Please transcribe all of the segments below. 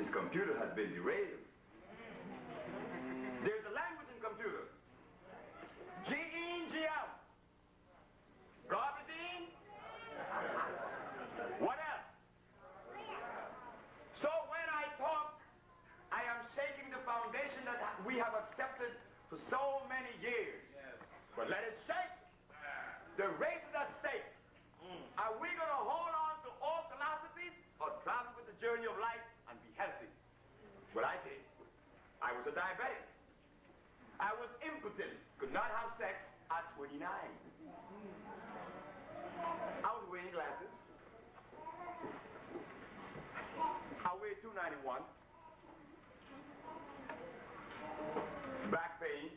His computer has been derailed. There's a language in computer. G in, G out. Garbage in. What else? So when I talk, I am shaking the foundation that we have accepted for so many years. But let it shake. The race is at stake. Are we going to hold on to old philosophies or travel with the journey of life and be healthy? What I did. I was a diabetic. I was impotent. Could not have sex at 29. I was wearing glasses. I weighed 291. Back pain.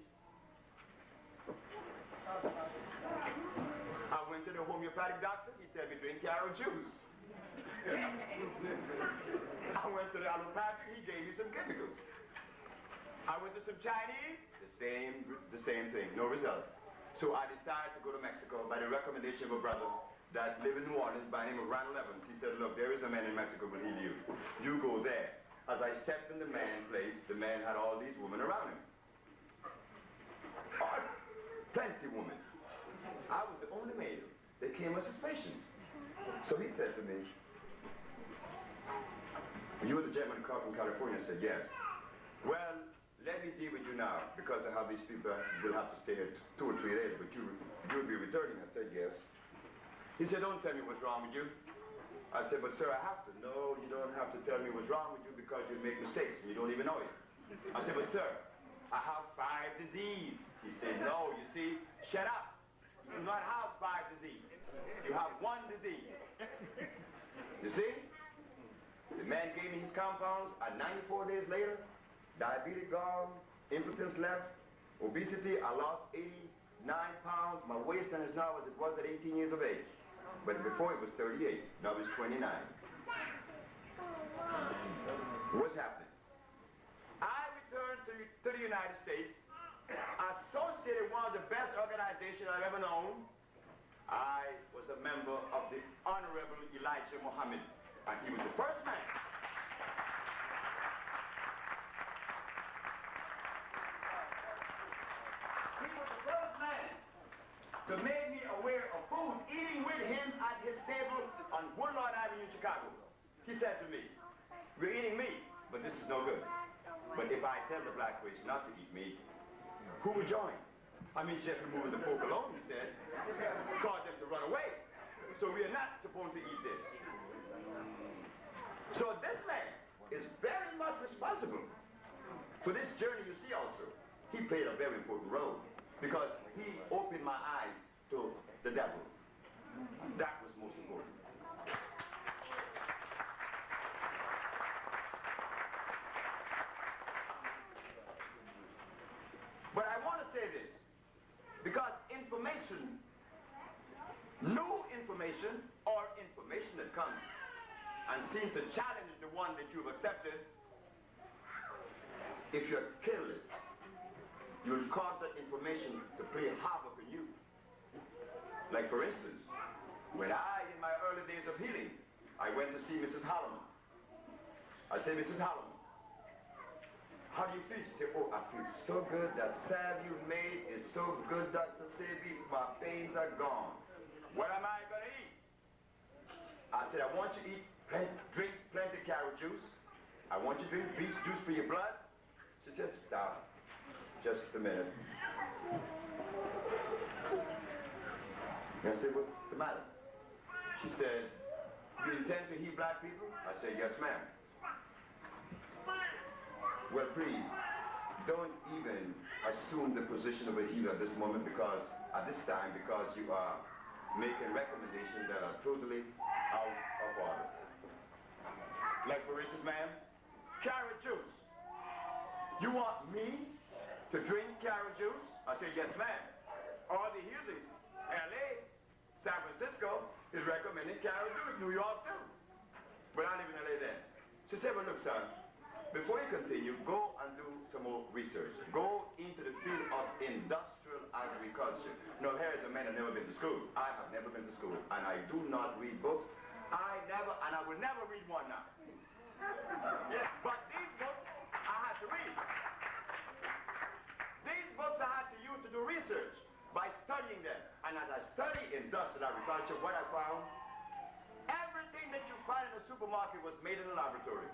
I went to the homeopathic doctor. He said me drink carrot juice. I went to the allopathic. He gave me some chemicals. I went to some Chinese. The same thing. No result. So I decided to go to Mexico by the recommendation of a brother that lived in New Orleans by the name of Randall Evans. He said, look, there is a man in Mexico who will heal you. You go there. As I stepped in the man's place, the man had all these women around him. Plenty women. I was the only male that came as his patient. So he said to me, you were the gentleman from California? I said, yes. Well, let me deal with you now, because I have these people that will have to stay here 2 or 3 days, but you'll be returning. I said, yes. He said, don't tell me what's wrong with you. I said, but sir, I have to. No, you don't have to tell me what's wrong with you because you make mistakes and you don't even know it. I said, but sir, I have 5 diseases. He said, no, you see, shut up. You do not have 5 diseases. You have 1 disease. You see? The man gave me his compounds, and 94 days later, diabetes gone, impotence left, obesity, I lost 89 pounds. My waistline is now as it was at 18 years of age. But before it was 38, now it's 29. What's happening? I returned to the United States, associated with one of the best organizations I've ever known. I was a member of the Honorable Elijah Muhammad, and he was the first man. He was the first man to make me aware of food, eating with him at his table on Woodlawn Avenue in Chicago. He said to me, we're eating meat, but this is no good. But if I tell the black race not to eat meat, who will join? I mean, just removing the pork alone, he said, caused them to run away. So we are not supposed to eat this. So this man is very much responsible for this journey you see also. He played a very important role because he opened my eyes to the devil. That was most important. But I want to say this, because information, new information or information that comes and seems to challenge the one that you've accepted, if you're careless, you'll cause that information to play havoc in you. Like for instance, when I, in my early days of healing, I went to see Mrs. Holloman. I said, Mrs. Holloman, how do you feel? She said, oh, I feel so good. That salve you made is so good, Dr. Sebi. My pains are gone. What am I going to eat? I said, I want you to drink plenty of carrot juice. I want you to drink beet juice for your blood. She said, stop. Just a minute. And I said, what's the matter? She said, you intend to heal black people? I said, yes, ma'am. Well, please, don't even assume the position of a healer at this moment because you are making recommendations that are totally out of order. Like for instance, ma'am, carrot juice. You want me to drink carrot juice? I said, yes, ma'am. All the healers in LA, San Francisco is recommending carrot juice, New York too. But I live in LA then. She said, well, look, son, before you continue, go and do some more research. Go into the field of industrial agriculture. Now, here is a man who has never been to school. I have never been to school, and I do not read books. I will never read one now. Yes, but agriculture, what I found, everything that you find in a supermarket was made in a laboratory.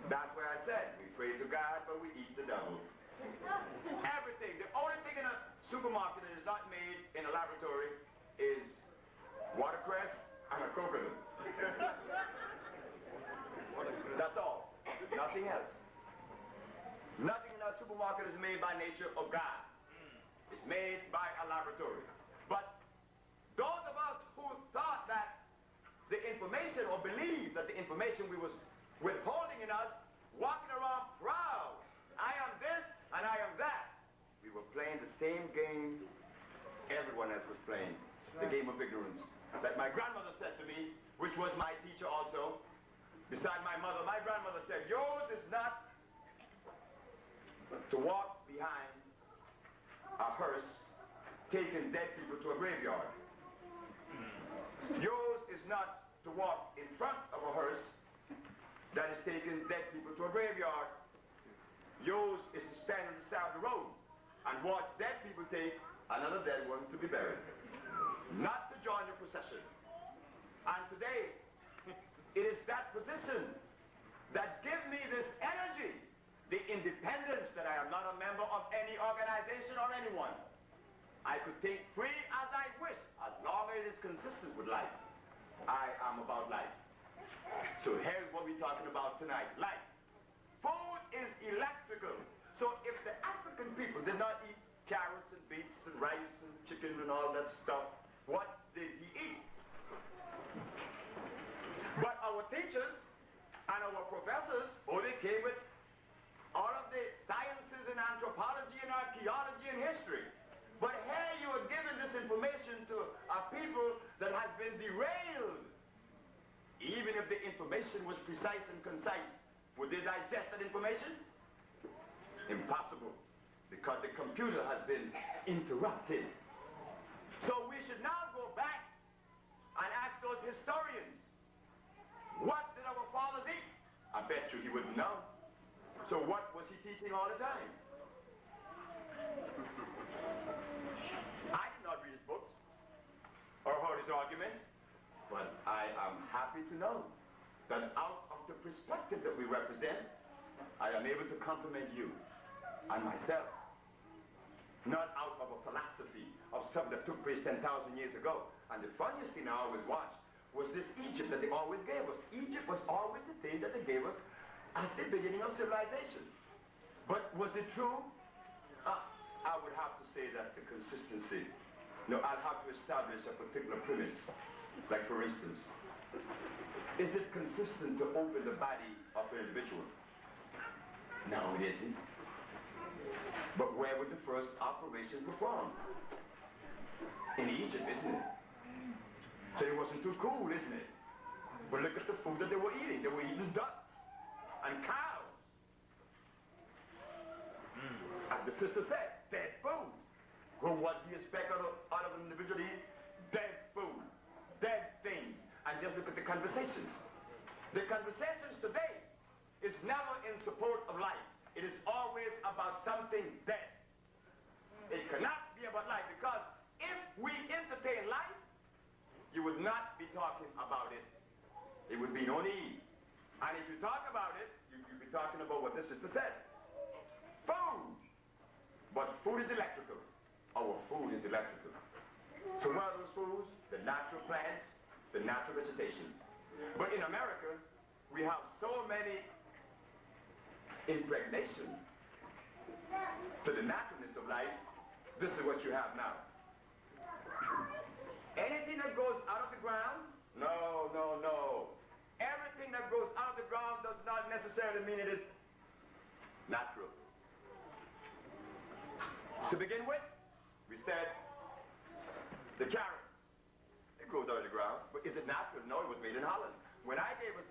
That's why I said, we pray to God, but we eat the devil. Everything. The only thing in a supermarket that is not made in a laboratory is watercress and a coconut. That's all. Nothing else. Nothing in a supermarket is made by nature or God. It's made by a laboratory. But those of us who thought that the information or believed that the information we was withholding in us, walking around proud, I am this and I am that. We were playing the same game everyone else was playing, the game of ignorance. Like my grandmother said to me, which was my teacher also, beside my mother, my grandmother said, yours is not to walk behind a hearse taking dead people to a graveyard. Yours is not to walk in front of a hearse that is taking dead people to a graveyard. Yours is to stand on the side of the road and watch dead people take another dead one to be buried. Not to join the procession. And today, it is that position that gives me this energy, the independence that I am not a member of any organization or anyone. I could think free as I wish, as long as it is consistent with life. I am about life. So here's what we're talking about tonight, life. Food is electrical. So if the African people did not eat carrots and beets and rice and chicken and all that stuff, what did he eat? But our teachers and our professors, they came with all of the sciences and anthropology and archaeology and history. But here you are giving this information to a people that has been derailed. Even if the information was precise and concise, would they digest that information? Impossible, because the computer has been interrupted. So we should now go back and ask those historians, what did our fathers eat? I bet you he wouldn't know. So what was he teaching all the time? I did not read his books or heard his arguments, but I am happy to know that out of the perspective that we represent, I am able to compliment you and myself, not out of a philosophy of something that took place 10,000 years ago. And the funniest thing I always watched was this Egypt that they always gave us. Egypt was always the thing that they gave us as the beginning of civilization. But was it true? I would have to say that the consistency. No, I'll have to establish a particular premise. Like for instance, is it consistent to open the body of an individual? No, it isn't. But where was the first operation performed? In Egypt, isn't it? So it wasn't too cool, isn't it? But look at the food that they were eating. They were eating ducks and cows. As the sister said, dead food. Well, what do you expect out of an individual to eat? Dead food, dead things. And just look at the conversations. The conversations today is never in support of life. It is always about something dead. It cannot be about life, because if we entertain life, you would not be talking about it. It would be no need. And if you talk about it, you'd be talking about what the sister said. Food. But food is electrical. Our food is electrical. So what are those foods? The natural plants, the natural vegetation. But in America, we have so many impregnation to the naturalness of life. This is what you have now. Anything that goes out of the ground, no, no, no. Everything that goes out of the ground does not necessarily mean it is natural. To begin with, we said the carrot. It grows out of the ground, but is it natural? No, it was made in Holland. When I gave a